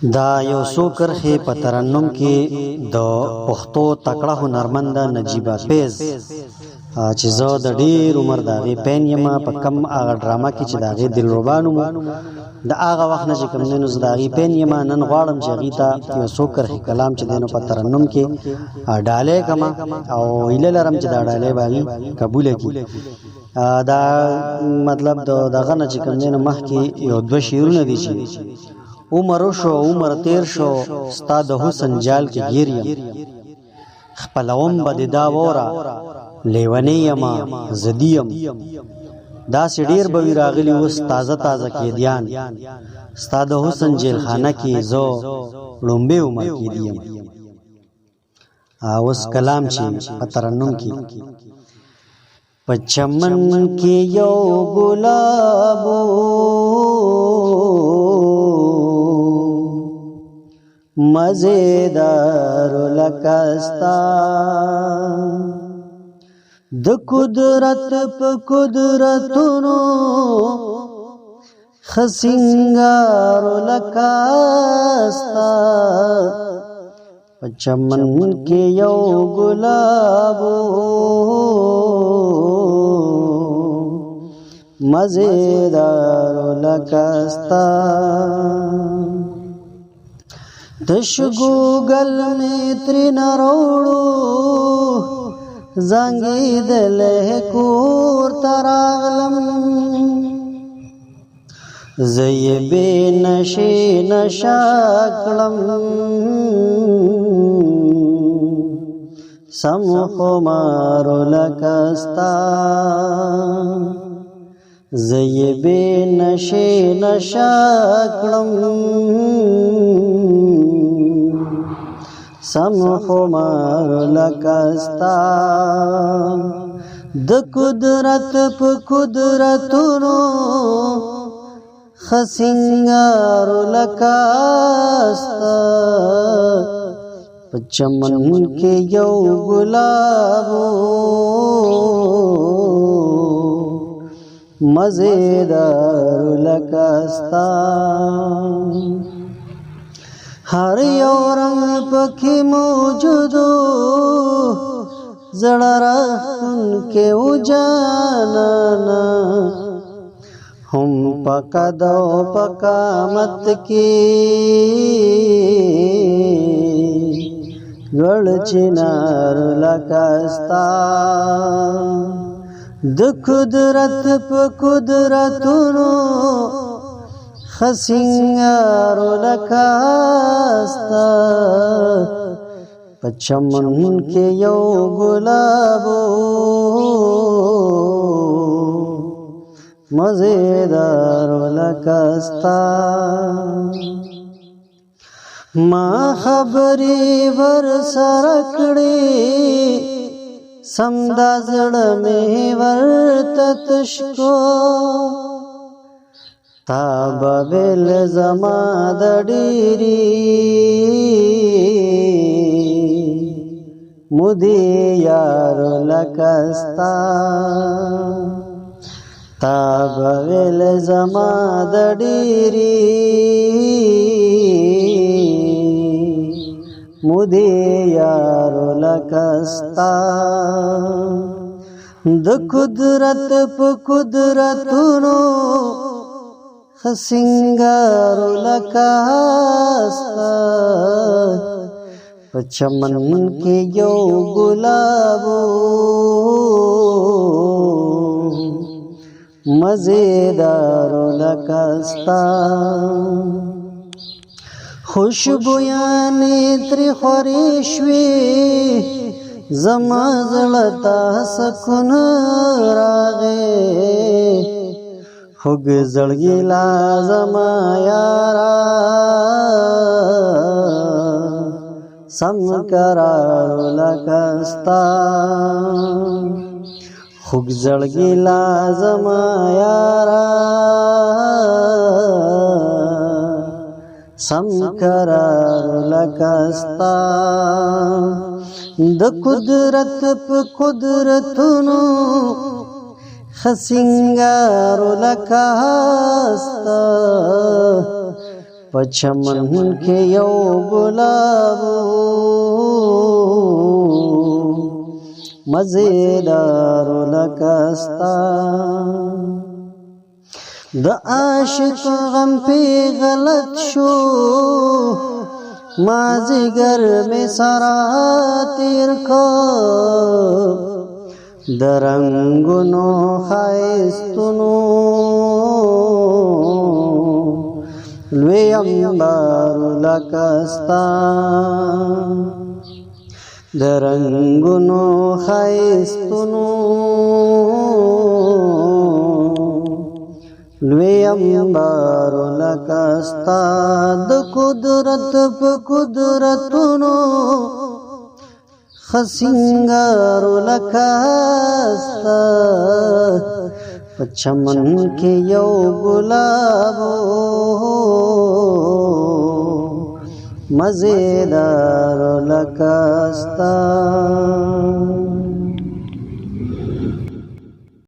دا یو څو کرښې په ترنم کې د پښتو تکړه هنرمند نجیب فیض چې زه د ډېر عمر د هغې پین یم په کم هغه ډرامه کې چې د هغې دلربا نوم د هغه وخت نه چې کوم دی نو زه د هغې پین یم. نن غواړم چې هغې ته یو څو کرښې کلام چې دی نو په ترنم کې ډالۍ کړمه او هیله لرم چې دا ډالۍ به هغې قبوله کړي. دا مطلب د دغه نه چې کوم دی نو مخکې یو دوه شعرونه دي چې عمر شو عمر تیر شو ستا د حسن جال کې گیر یم، خپلوم به د دا وره لیونی یمه زدي یم. داسې ډېر به وي راغلي اوس تازه تازه قیدیان، ستا د حسن جیلخانه کې زه لومبې عمر قیدي یم. اوس کلام چې په ترنم کې په چمن کې یو ګلابو مزیدار لکستا د قدرت په قدرتونو خسنگار لکستا په چمن کې یو ګلابو مزیدار لکستا دشګوګل می تر نروړو زنګي دله کور تراغلم زیبه نشي نشاکلم سم خمار لکستا زیبه نشي نشاکلم سم خمار لکستا د قدرت په قدرتونو خسنگار لکستا په چمن کې یو ګلابو مزیدار لکستا هر یو رنگ پکې موجودو زړه راښکونکې و جانانا هم په قد او په قامت کې لوړ چنار لکستا د قدرت په قدرتونو خسنگار لکستا په چمن کې یو ګلابو مزیدار لکستا ما خبرې ور سره کړې سمدا زړه مې ورته تش کو تا بویل زما د ډېرې مودې یار لکستا تا بویل زما د ډېرې مودې یار لکستا د قدرت په قدرتونو خسنگار لکستا په چمن کې یو ګلابو مزیدار لکستا خوشبویانې ترې خورې شوې زما زړه ته سکون راغی خوږ زړګي لا زما یارا سم قرار لکستا خوږ زړګي لا زما یارا سم قرار لکستا د قدرت په قدرتونو خسنگار لکستا पचमन के यौ गुलाबो मजेदार लकस्ता द आशिक गम पे गलत शो माजिगर में सारा तीर को दरंगुनो खाइस्तुनो लुए अंबार लकस्ता दरंगुनो खाइस्तुनो लुए अंबार लकस्ता द कुदरत प कुदरतुनो खसिंगार लकस्ता पचमन के यौ गुलाबो मजेदार लकस्ता।